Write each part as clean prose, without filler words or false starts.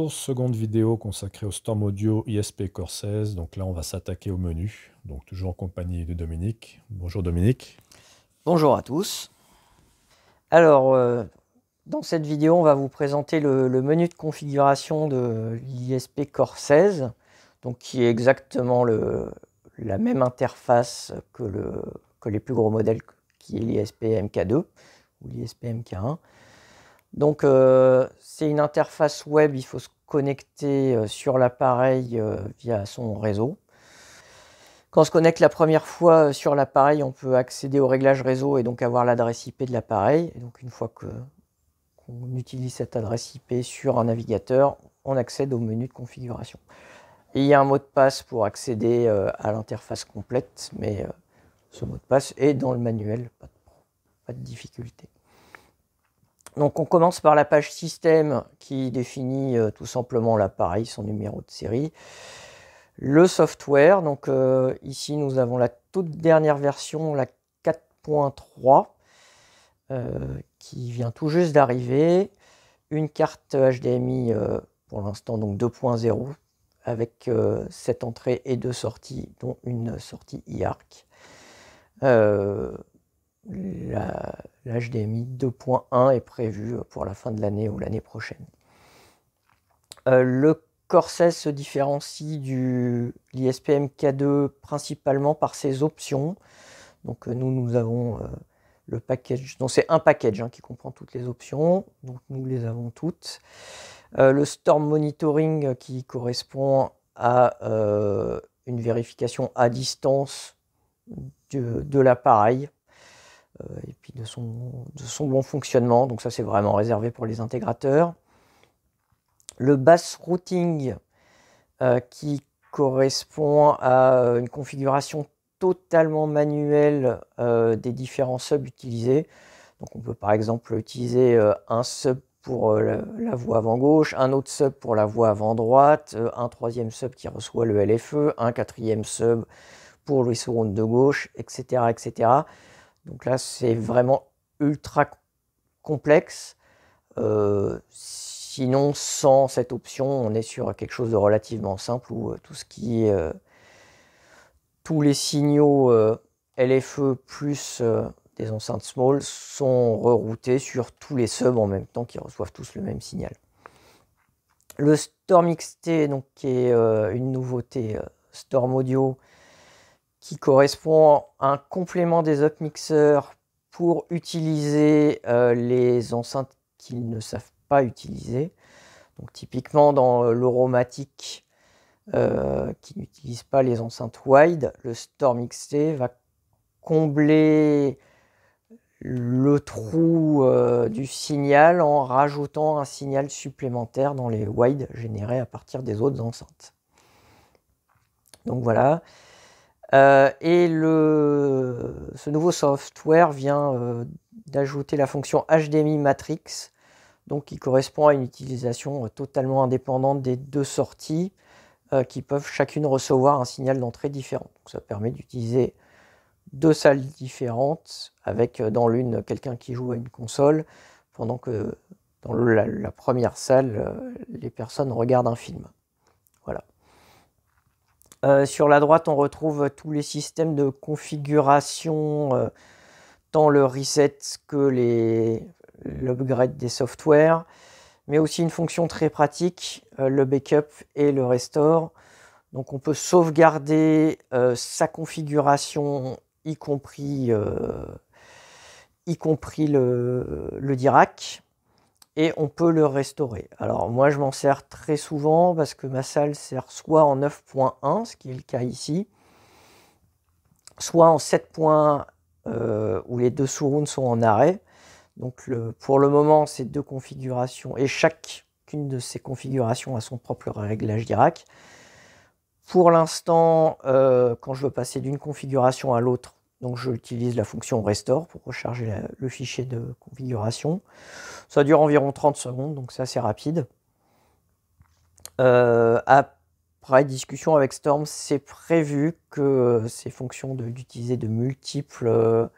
Bonjour, seconde vidéo consacrée au Storm Audio ISP Core 16. Donc là, on va s'attaquer au menu. Donc toujours en compagnie de Dominique. Bonjour Dominique. Bonjour à tous. Alors, dans cette vidéo, on va vous présenter le menu de configuration de l'ISP Core 16, donc qui est exactement la même interface que les plus gros modèles, qui est l'ISP MK2 ou l'ISP MK1. Donc, c'est une interface web, il faut se connecter sur l'appareil via son réseau. Quand on se connecte la première fois sur l'appareil, on peut accéder au réglage réseau et donc avoir l'adresse IP de l'appareil. Et donc une fois qu'on utilise cette adresse IP sur un navigateur, on accède au menu de configuration. Et il y a un mot de passe pour accéder à l'interface complète, mais ce mot de passe est dans le manuel, pas de difficulté. Donc on commence par la page système qui définit tout simplement l'appareil, son numéro de série. Le software, donc ici nous avons la toute dernière version, la 4.3, qui vient tout juste d'arriver. Une carte HDMI pour l'instant donc 2.0 avec 7 entrées et 2 sorties, dont une sortie IARC. La HDMI 2.1 est prévue pour la fin de l'année ou l'année prochaine. Le Core 16 se différencie de l'ISP MK2 principalement par ses options. Donc nous avons le package, donc c'est un package qui comprend toutes les options, donc nous les avons toutes. Le Storm Monitoring qui correspond à une vérification à distance de l'appareil et puis de son bon fonctionnement, donc ça c'est vraiment réservé pour les intégrateurs. Le Bass Routing qui correspond à une configuration totalement manuelle des différents subs utilisés. Donc on peut par exemple utiliser un sub pour la voix avant gauche, un autre sub pour la voix avant droite, un troisième sub qui reçoit le LFE, un quatrième sub pour le surround de gauche, etc. etc. Donc là c'est vraiment ultra complexe. Sinon, sans cette option, on est sur quelque chose de relativement simple où tout ce qui est tous les signaux LFE plus des enceintes small sont reroutés sur tous les subs en même temps qui reçoivent tous le même signal. Le Storm XT, donc, qui est une nouveauté Storm Audio qui correspond à un complément des upmixers pour utiliser les enceintes qu'ils ne savent pas utiliser. Donc typiquement dans l'Oromatic qui n'utilise pas les enceintes wide, le Storm XT va combler le trou du signal en rajoutant un signal supplémentaire dans les wide générés à partir des autres enceintes. Donc voilà. Et ce nouveau software vient d'ajouter la fonction HDMI Matrix, donc qui correspond à une utilisation totalement indépendante des deux sorties qui peuvent chacune recevoir un signal d'entrée différent. Donc ça permet d'utiliser deux salles différentes avec dans l'une quelqu'un qui joue à une console pendant que dans la première salle, les personnes regardent un film. Voilà. Sur la droite, on retrouve tous les systèmes de configuration, tant le reset que l'upgrade des softwares, mais aussi une fonction très pratique, le backup et le restore. Donc on peut sauvegarder sa configuration, y compris le DIRAC, et on peut le restaurer. Alors moi je m'en sers très souvent parce que ma salle sert soit en 9.1, ce qui est le cas ici, soit en 7.1 où les deux surrounds sont en arrêt. Donc pour le moment, ces deux configurations, et chacune de ces configurations a son propre réglage DIRAC. Pour l'instant, quand je veux passer d'une configuration à l'autre, donc je utilise la fonction restore pour recharger le fichier de configuration. Ça dure environ 30 secondes, donc c'est assez rapide. Après discussion avec Storm, c'est prévu que ces fonctions d'utiliser de multiples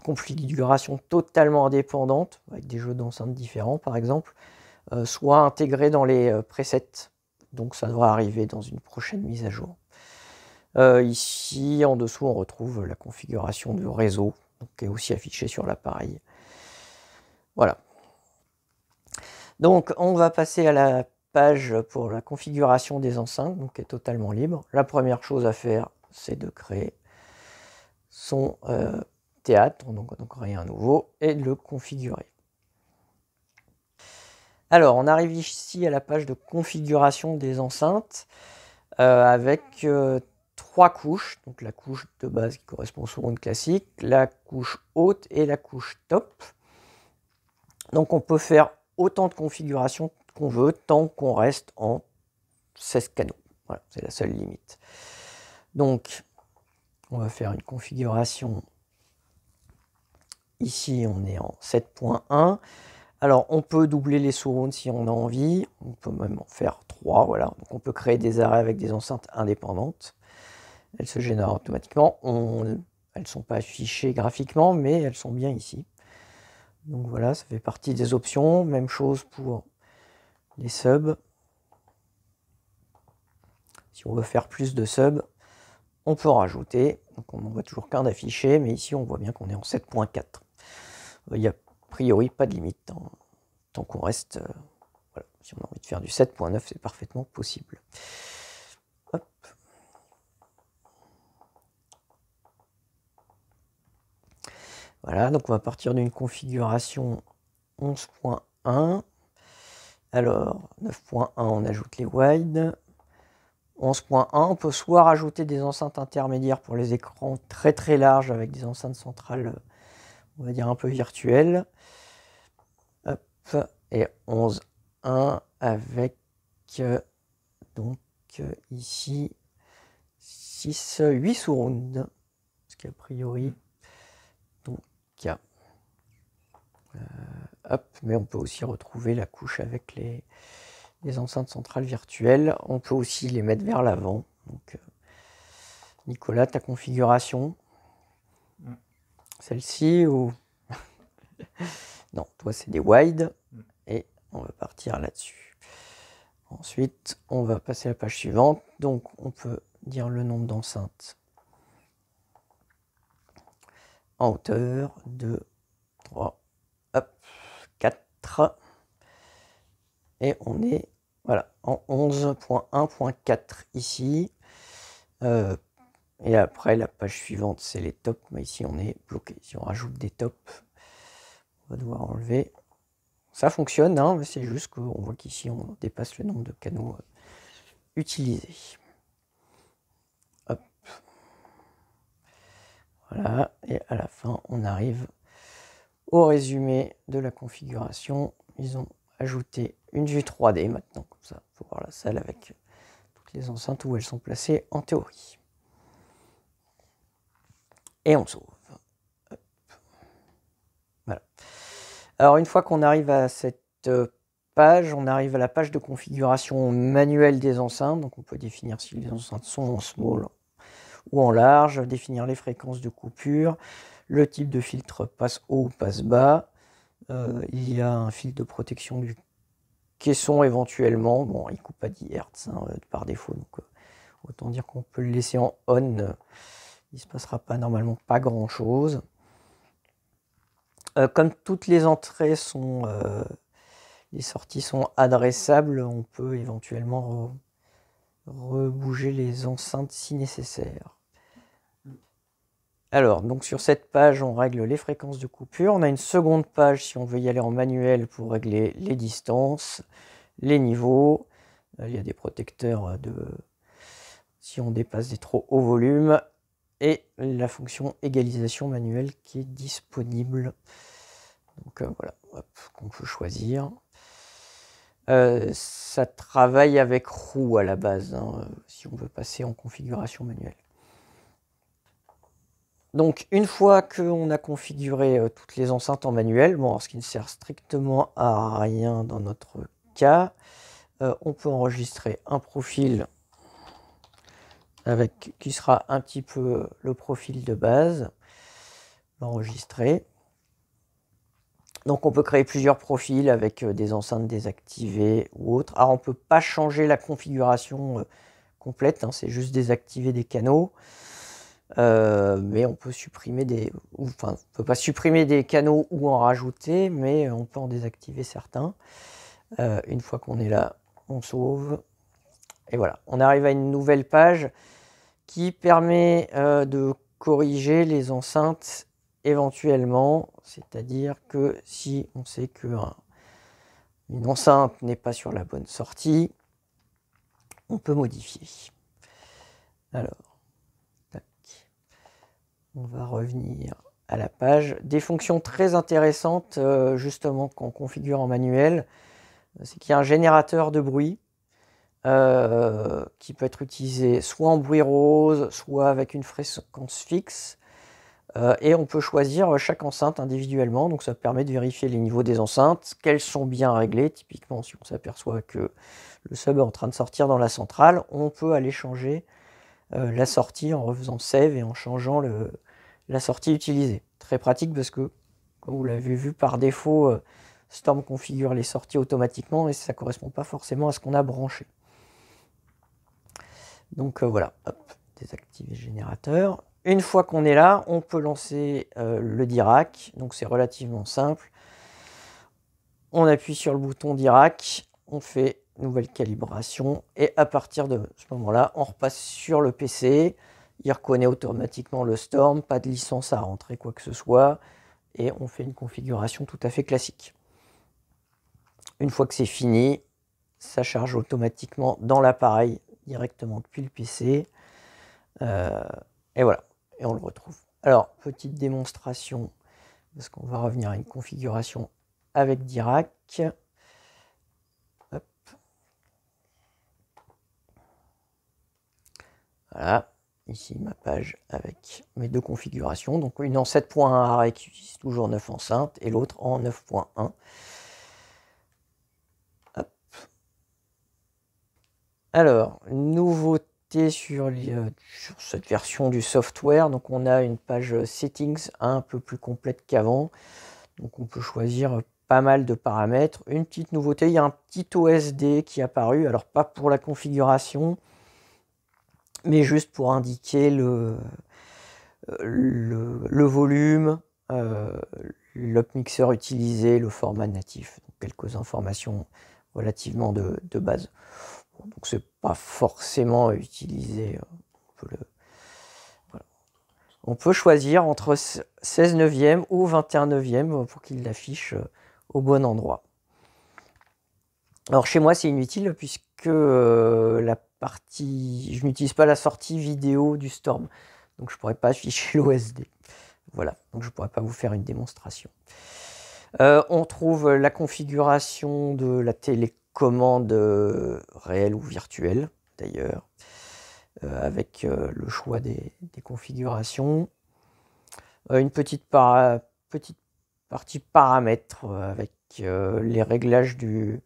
configurations totalement indépendantes, avec des jeux d'enceintes différents par exemple, soit intégré dans les presets. Donc ça devrait arriver dans une prochaine mise à jour. Ici, en dessous, on retrouve la configuration du réseau, donc, qui est aussi affichée sur l'appareil. Voilà. Donc, on va passer à la page pour la configuration des enceintes, donc qui est totalement libre. La première chose à faire, c'est de créer son théâtre, donc créer un nouveau, et de le configurer. Alors, on arrive ici à la page de configuration des enceintes, avec 3 couches, donc la couche de base qui correspond au surround classique, la couche haute et la couche top. Donc on peut faire autant de configurations qu'on veut tant qu'on reste en 16 canaux. Voilà, c'est la seule limite. Donc on va faire une configuration. Ici on est en 7.1. Alors on peut doubler les surrounds si on a envie, on peut même en faire 3, voilà. Donc on peut créer des arrêts avec des enceintes indépendantes. Elles se génèrent automatiquement. Elles ne sont pas affichées graphiquement, mais elles sont bien ici. Donc voilà, ça fait partie des options. Même chose pour les subs. Si on veut faire plus de subs, on peut en rajouter. Donc on n'en voit toujours qu'un d'affiché, mais ici on voit bien qu'on est en 7.4. Il n'y a a priori pas de limite tant qu'on reste. Voilà. Si on a envie de faire du 7.9, c'est parfaitement possible. Hop. Voilà, donc on va partir d'une configuration 11.1. Alors, 9.1, on ajoute les wide. 11.1, on peut soit rajouter des enceintes intermédiaires pour les écrans très très larges avec des enceintes centrales, on va dire un peu virtuelles. Hop, et 11.1 avec donc ici 8 surrounds. Ce qui a priori, donc hop, mais on peut aussi retrouver la couche avec les enceintes centrales virtuelles. On peut aussi les mettre vers l'avant. Donc, Nicolas, ta configuration, celle-ci ou non, toi c'est des wide et on va partir là-dessus. Ensuite, on va passer à la page suivante. Donc, on peut dire le nombre d'enceintes en hauteur, 2, 3, hop, 4. Et on est voilà, en 11.1.4 ici. Et après, la page suivante, c'est les tops. Mais ici, on est bloqué. Si on rajoute des tops, on va devoir enlever. Ça fonctionne, hein, mais c'est juste qu'on voit qu'ici, on dépasse le nombre de canaux utilisés. Hop. Voilà. Et à la fin, on arrive au résumé de la configuration. Ils ont ajouté une vue 3D maintenant. Comme ça, il faut voir la salle avec toutes les enceintes où elles sont placées en théorie. Et on sauve. Hop. Voilà. Alors une fois qu'on arrive à cette page, on arrive à la page de configuration manuelle des enceintes. Donc on peut définir si les enceintes sont en small ou en large, définir les fréquences de coupure, le type de filtre passe haut ou passe bas. Il y a un filtre de protection du caisson éventuellement. Bon, il coupe à 10 Hz hein, par défaut, donc autant dire qu'on peut le laisser en on. Il ne se passera pas normalement pas grand chose. Comme toutes les entrées sont, les sorties sont adressables, on peut éventuellement rebouger les enceintes si nécessaire. Alors, donc sur cette page, on règle les fréquences de coupure. On a une seconde page si on veut y aller en manuel pour régler les distances, les niveaux. Il y a des protecteurs si on dépasse des trop hauts volumes. Et la fonction égalisation manuelle qui est disponible. Donc voilà, qu'on peut choisir. Ça travaille avec roue à la base, hein, si on veut passer en configuration manuelle. Donc une fois qu'on a configuré toutes les enceintes en manuel, bon, ce qui ne sert strictement à rien dans notre cas, on peut enregistrer un profil qui sera un petit peu le profil de base, l'enregistrer. Donc on peut créer plusieurs profils avec des enceintes désactivées ou autres. Alors on ne peut pas changer la configuration complète, hein, c'est juste désactiver des canaux. Mais on peut supprimer enfin, on peut pas supprimer des canaux ou en rajouter, mais on peut en désactiver certains. Une fois qu'on est là, on sauve. Et voilà, on arrive à une nouvelle page qui permet de corriger les enceintes éventuellement, c'est-à-dire que si on sait qu'une enceinte n'est pas sur la bonne sortie, on peut modifier. Alors, tac. On va revenir à la page. Des fonctions très intéressantes, justement, qu'on configure en manuel, c'est qu'il y a un générateur de bruit qui peut être utilisé soit en bruit rose, soit avec une fréquence fixe. Et on peut choisir chaque enceinte individuellement, donc ça permet de vérifier les niveaux des enceintes, qu'elles sont bien réglées. Typiquement, si on s'aperçoit que le sub est en train de sortir dans la centrale, on peut aller changer la sortie en refaisant save et en changeant la sortie utilisée. Très pratique parce que, comme vous l'avez vu, par défaut, Storm configure les sorties automatiquement et ça ne correspond pas forcément à ce qu'on a branché. Donc voilà, hop, désactiver le générateur. Une fois qu'on est là, on peut lancer le Dirac. Donc c'est relativement simple. On appuie sur le bouton Dirac, on fait nouvelle calibration et à partir de ce moment-là, on repasse sur le PC. Il reconnaît automatiquement le Storm, pas de licence à rentrer, quoi que ce soit. Et on fait une configuration tout à fait classique. Une fois que c'est fini, ça charge automatiquement dans l'appareil directement depuis le PC. Et voilà, et on le retrouve. Alors, petite démonstration, parce qu'on va revenir à une configuration avec Dirac. Hop. Voilà, ici ma page avec mes deux configurations. Donc une en 7.1 arrêt qui utilise toujours 9 enceintes et l'autre en 9.1. Alors, nouveauté sur cette version du software. Donc on a une page settings un peu plus complète qu'avant. Donc on peut choisir pas mal de paramètres. Une petite nouveauté, il y a un petit OSD qui est apparu. Alors pas pour la configuration, mais juste pour indiquer le volume, l'upmixer utilisé, le format natif. Donc quelques informations relativement de base. Bon, donc c'est pas forcément utilisé. On peut choisir entre 16 neuvième ou 21 neuvième pour qu'il l'affiche au bon endroit. Alors chez moi c'est inutile puisque la partie, je n'utilise pas la sortie vidéo du Storm, donc je ne pourrais pas afficher l'OSD. Voilà, donc je ne pourrais pas vous faire une démonstration. On trouve la configuration de la télécommande réelle ou virtuelle d'ailleurs, avec le choix des configurations. Une petite partie paramètres avec les réglages de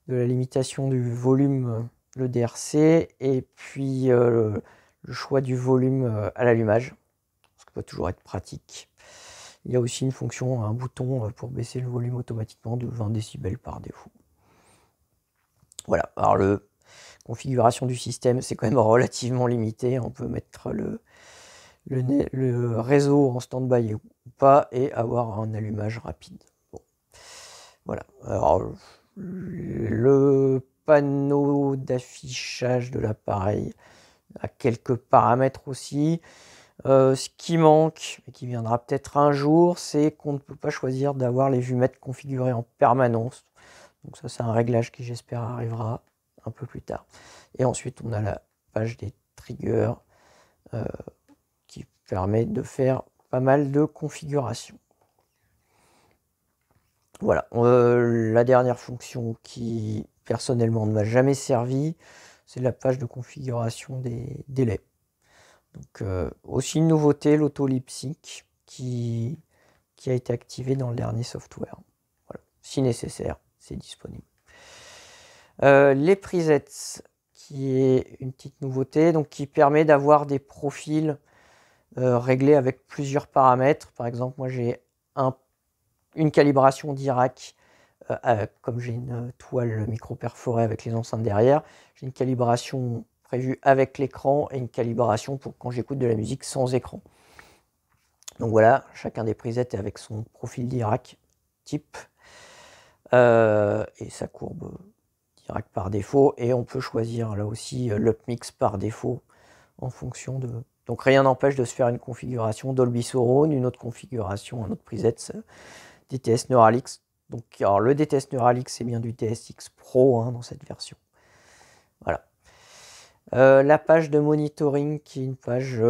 la limitation du volume, le DRC, et puis le choix du volume à l'allumage, ce qui peut toujours être pratique. Il y a aussi une fonction, un bouton pour baisser le volume automatiquement de 20 décibels par défaut. Voilà, alors la configuration du système, c'est quand même relativement limité. On peut mettre le réseau en stand-by ou pas et avoir un allumage rapide. Bon. Voilà, alors le panneau d'affichage de l'appareil a quelques paramètres aussi. Ce qui manque, et qui viendra peut-être un jour, c'est qu'on ne peut pas choisir d'avoir les vumètres configurées en permanence. Donc ça, c'est un réglage qui, j'espère, arrivera un peu plus tard. Et ensuite, on a la page des triggers qui permet de faire pas mal de configurations. Voilà, la dernière fonction qui, personnellement, ne m'a jamais servi, c'est la page de configuration des délais. Donc aussi une nouveauté, l'auto-lip-sync qui a été activé dans le dernier software. Voilà. Si nécessaire, c'est disponible. Les presets, qui est une petite nouveauté, donc qui permet d'avoir des profils réglés avec plusieurs paramètres. Par exemple, moi j'ai un une calibration d'Irak, comme j'ai une toile micro-perforée avec les enceintes derrière, j'ai une calibration prévue avec l'écran et une calibration pour quand j'écoute de la musique sans écran. Donc voilà, chacun des presets est avec son profil d'Irak type et sa courbe d'Irak par défaut. Et on peut choisir là aussi l'upmix par défaut en fonction de... Donc rien n'empêche de se faire une configuration Dolby Surround, une autre configuration, un autre preset DTS Neuralix. Donc alors, le DTS Neuralix, c'est bien du TSX Pro dans cette version. Voilà. La page de monitoring qui est une page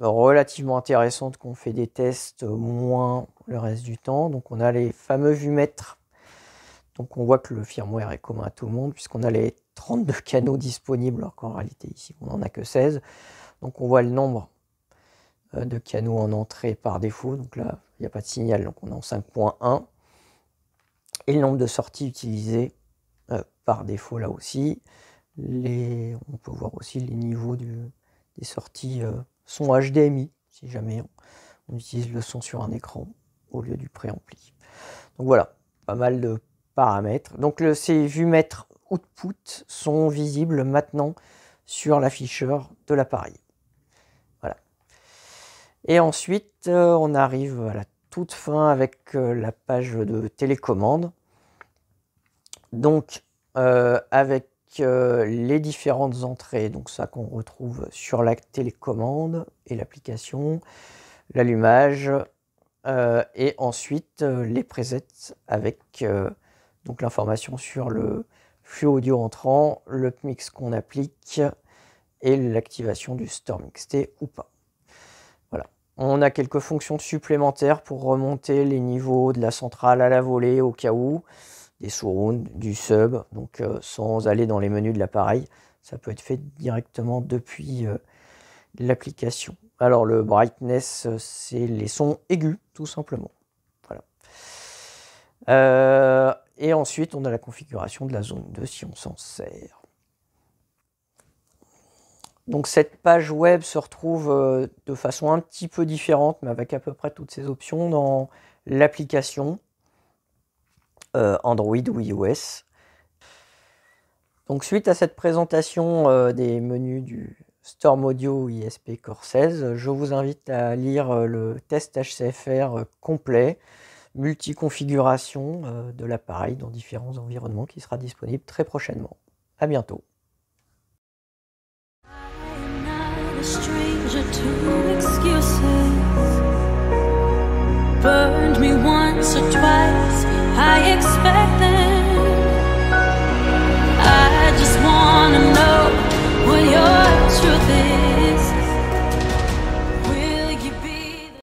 relativement intéressante qu'on fait des tests moins le reste du temps. Donc on a les fameux vumètres. Donc on voit que le firmware est commun à tout le monde puisqu'on a les 32 canaux disponibles alors qu'en réalité ici on n'en a que 16. Donc on voit le nombre de canaux en entrée par défaut. Donc là il n'y a pas de signal, donc on est en 5.1. Et le nombre de sorties utilisées par défaut là aussi. On peut voir aussi les niveaux des sorties son HDMI, si jamais on utilise le son sur un écran au lieu du préampli. Donc voilà, pas mal de paramètres. Donc ces vumètres output sont visibles maintenant sur l'afficheur de l'appareil. Voilà. Et ensuite, on arrive à la toute fin avec la page de télécommande. Donc avec les différentes entrées, donc ça qu'on retrouve sur la télécommande et l'application, l'allumage, et ensuite les presets avec donc l'information sur le flux audio entrant, le mix qu'on applique et l'activation du StormXT ou pas. Voilà. On a quelques fonctions supplémentaires pour remonter les niveaux de la centrale à la volée au cas où, des surrounds, du sub, donc sans aller dans les menus de l'appareil. Ça peut être fait directement depuis l'application. Alors le brightness, c'est les sons aigus, tout simplement. Voilà. Et ensuite, on a la configuration de la zone 2 si on s'en sert. Donc cette page web se retrouve de façon un petit peu différente, mais avec à peu près toutes ces options dans l'application Android ou iOS. Donc suite à cette présentation des menus du Storm Audio ISP Core 16, je vous invite à lire le test HCFR complet, multi-configuration de l'appareil dans différents environnements qui sera disponible très prochainement. À bientôt. Burned me once or twice. I expect that